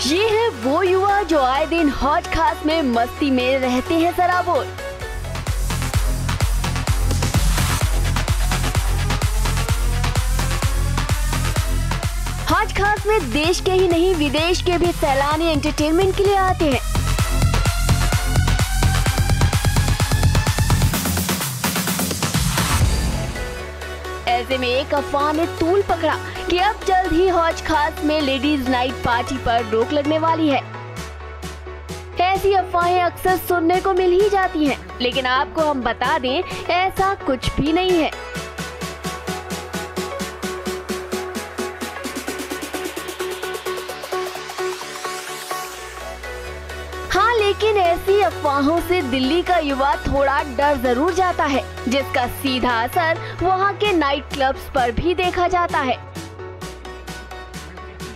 ये है वो युवा जो आए दिन हौज खास में मस्ती में रहते हैं सराबोर। हौज खास में देश के ही नहीं विदेश के भी सैलानी एंटरटेनमेंट के लिए आते हैं। ऐसे में एक अफवाह ने तूल पकड़ा कि अब जल्द ही हौज खास में लेडीज नाइट पार्टी पर रोक लगने वाली है। ऐसी अफवाहें अक्सर सुनने को मिल ही जाती हैं, लेकिन आपको हम बता दें ऐसा कुछ भी नहीं है। हाँ, लेकिन ऐसी अफवाहों से दिल्ली का युवा थोड़ा डर जरूर जाता है, जिसका सीधा असर वहाँ के नाइट क्लब्स पर भी देखा जाता है।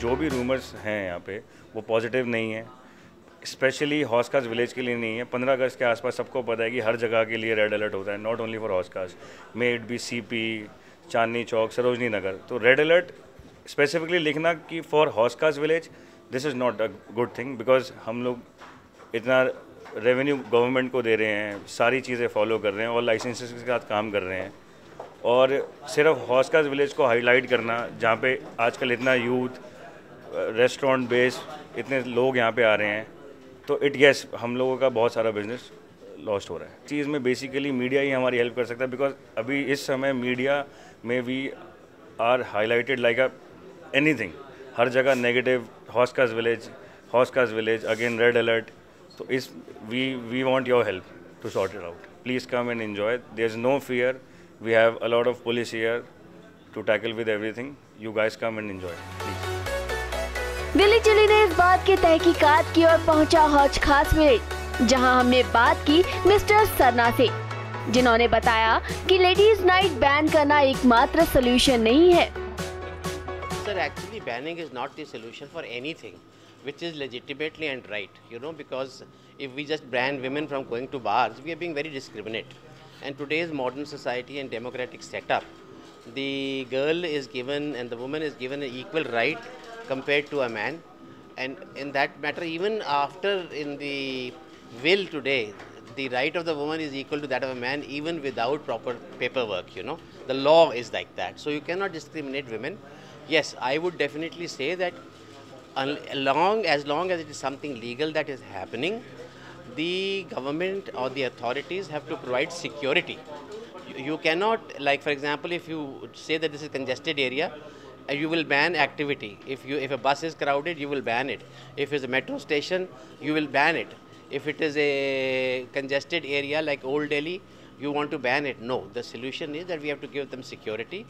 जो भी रूमर्स हैं यहाँ पे वो पॉजिटिव नहीं है, स्पेशली हौज खास विलेज के लिए नहीं है। 15 अगस्त के आसपास सबको पता है कि हर जगह के लिए रेड अलर्ट होता है, नॉट ओनली फॉर हौज खास, may it be CP, Chandni Chowk, Sarojini Nagar. तो रेड अलर्ट स्पेसिफिकली लिखना कि फॉर हौज खास village, this is not a good thing, because हम लोग इतना रेवेन्यू गवर्नमेंट को दे रहे हैं, सारी चीज़ें फॉलो कर रहे हैं और लाइसेंसेस के साथ काम कर रहे हैं। और सिर्फ हौज खास विलेज को हाईलाइट करना, जहाँ पे आजकल इतना यूथ, रेस्टोरेंट बेस, इतने लोग यहाँ पे आ रहे हैं, तो हम लोगों का बहुत सारा बिजनेस लॉस्ट हो रहा है। चीज़ में बेसिकली मीडिया ही हमारी हेल्प कर सकता है, बिकॉज अभी इस समय मीडिया में we are highlighted like a anything, हर जगह नेगेटिव, हौज खास विलेज अगेन रेड अलर्ट। तो इस we want your help to sort it out. Please come and enjoy, there is no fear, we have a lot of police here to tackle with everything. You guys come and enjoy please. Delhi चली ने इस बात की तहकीकात की और पहुंचा हौज खास विलेज, जहां हमने बात की मिस्टर सरना से, जिन्होंने बताया कि लेडीज नाइट बैन करना एकमात्र सोल्यूशन नहीं है। Sir, actually banning is not the solution for anything which is legitimately and right, you know, because if we just ban women from going to bars, we are being very discriminate. And today's modern society and democratic setup, the girl is given and the woman is given an equal right compared to a man. And in that matter, even after in the will today, the right of the woman is equal to that of a man, even without proper paperwork, you know. The law is like that. So you cannot discriminate women. Yes, I would definitely say that as long as it is something legal that is happening, the government or the authorities have to provide security. You cannot, like for example, if you say that this is a congested area, you will ban activity. If a bus is crowded, you will ban it. If it's a metro station, you will ban it. If it is a congested area like Old Delhi, you want to ban it. No, the solution is that we have to give them security.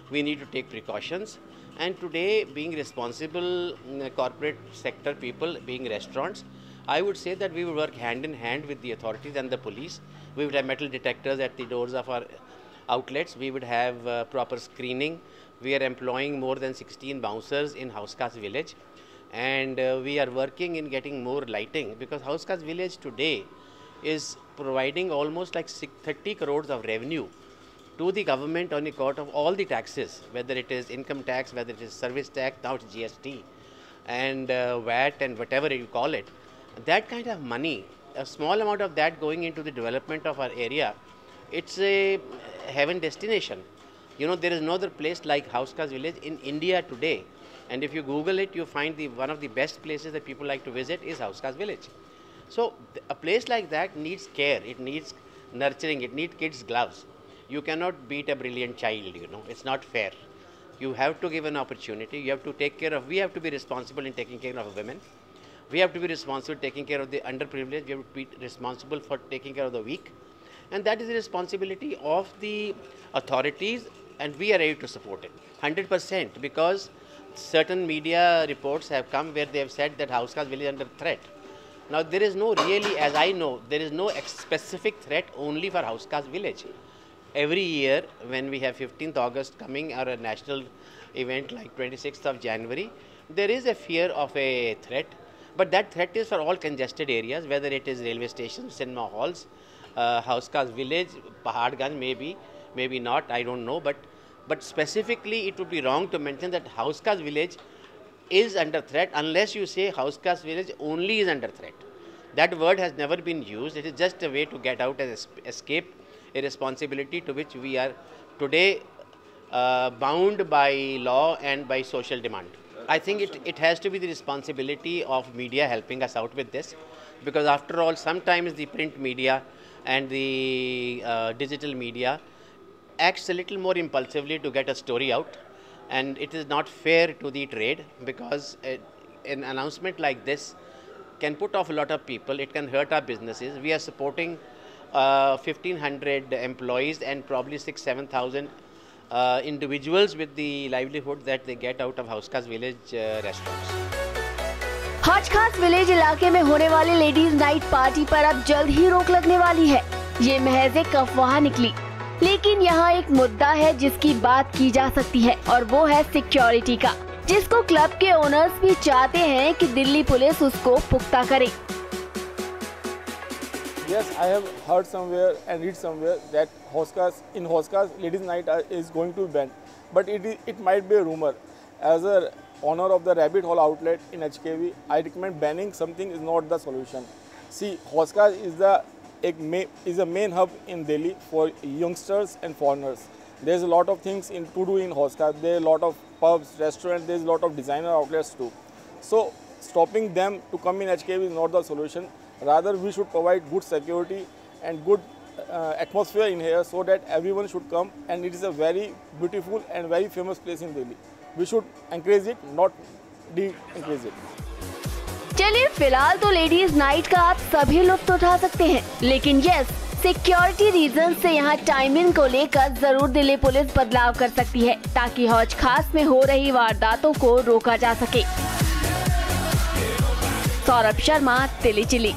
We need to take precautions. And today, being responsible corporate sector people, being restaurants, I would say that we would work hand in hand with the authorities and the police. We would have metal detectors at the doors of our outlets. We would have proper screening. We are employing more than 16 bouncers in Hauss Khas village. And we are working in getting more lighting, because Hauss Khas village today is providing almost like 30 crores of revenue to the government on account of all the taxes, whether it is income tax, whether it is service tax, now it's GST, and VAT and whatever you call it. That kind of money, a small amount of that going into the development of our area, it's a heaven destination. You know, there is no other place like Hauss Khas village in India today. And if you Google it, you find one of the best places that people like to visit is Hauss Khas village. So a place like that needs care, it needs nurturing, it needs kids' gloves. You cannot beat a brilliant child, you know, it's not fair. You have to give an opportunity, you have to take care of, we have to be responsible in taking care of women. We have to be responsible taking care of the underprivileged, we have to be responsible for taking care of the weak. And that is the responsibility of the authorities, and we are ready to support it, 100%, because certain media reports have come where they have said that Hauss Khas village is under threat. Now there is no really, as I know, there is no specific threat only for Hauss Khas village. Every year when we have 15th August coming or a national event like 26th of January, there is a fear of a threat, but that threat is for all congested areas, whether it is railway stations, cinema halls, Hauss Khas village, Paharganj maybe, maybe not, I don't know, but specifically it would be wrong to mention that Hauss Khas village is under threat unless you say house caste village only is under threat. That word has never been used. It is just a way to get out and escape a responsibility to which we are today bound by law and by social demand. I think it has to be the responsibility of media helping us out with this, because after all, sometimes the print media and the digital media acts a little more impulsively to get a story out, and it is not fair to the trade, because an announcement like this can put off a lot of people. It can hurt our businesses. We are supporting 1,500 employees and probably 6,000-7,000 individuals with the livelihood that they get out of House Caste Village restaurants. हौज खास village इलाके में होने वाली ladies night party पर अब जल्द ही रोक लगने वाली है। ये महज एक अफवाह निकली, लेकिन यहाँ एक मुद्दा है जिसकी बात की जा सकती है, और वो है सिक्योरिटी का, जिसको क्लब के ओनर्स भी चाहते हैं कि दिल्ली पुलिस उसको पुख्ता करे। Yes, I have heard somewhere and read somewhere that in House Caste ladies night is going to be banned, but it might be a rumor. As a owner of the rabbit hole outlet in HKV, I recommend banning something is not the solution. See, House Caste is a main hub in Delhi for youngsters and foreigners. There's a lot of things to do in House Caste. There are a lot of pubs, restaurants, there's a lot of designer outlets too. So stopping them to come in HKV is not the solution. Rather, we should provide good security and good atmosphere in here so that everyone should come, and it is a very beautiful and very famous place in Delhi. We should encourage it, not de-encourage it. चलिए, फिलहाल तो ladies night का आप सभी लुत्फ उठा सकते हैं, लेकिन यस, सिक्योरिटी रीजन से यहाँ टाइमिंग को लेकर जरूर दिल्ली पुलिस बदलाव कर सकती है, ताकि हौज खास में हो रही वारदातों को रोका जा सके। सौरभ शर्मा, दिल्ली चिली।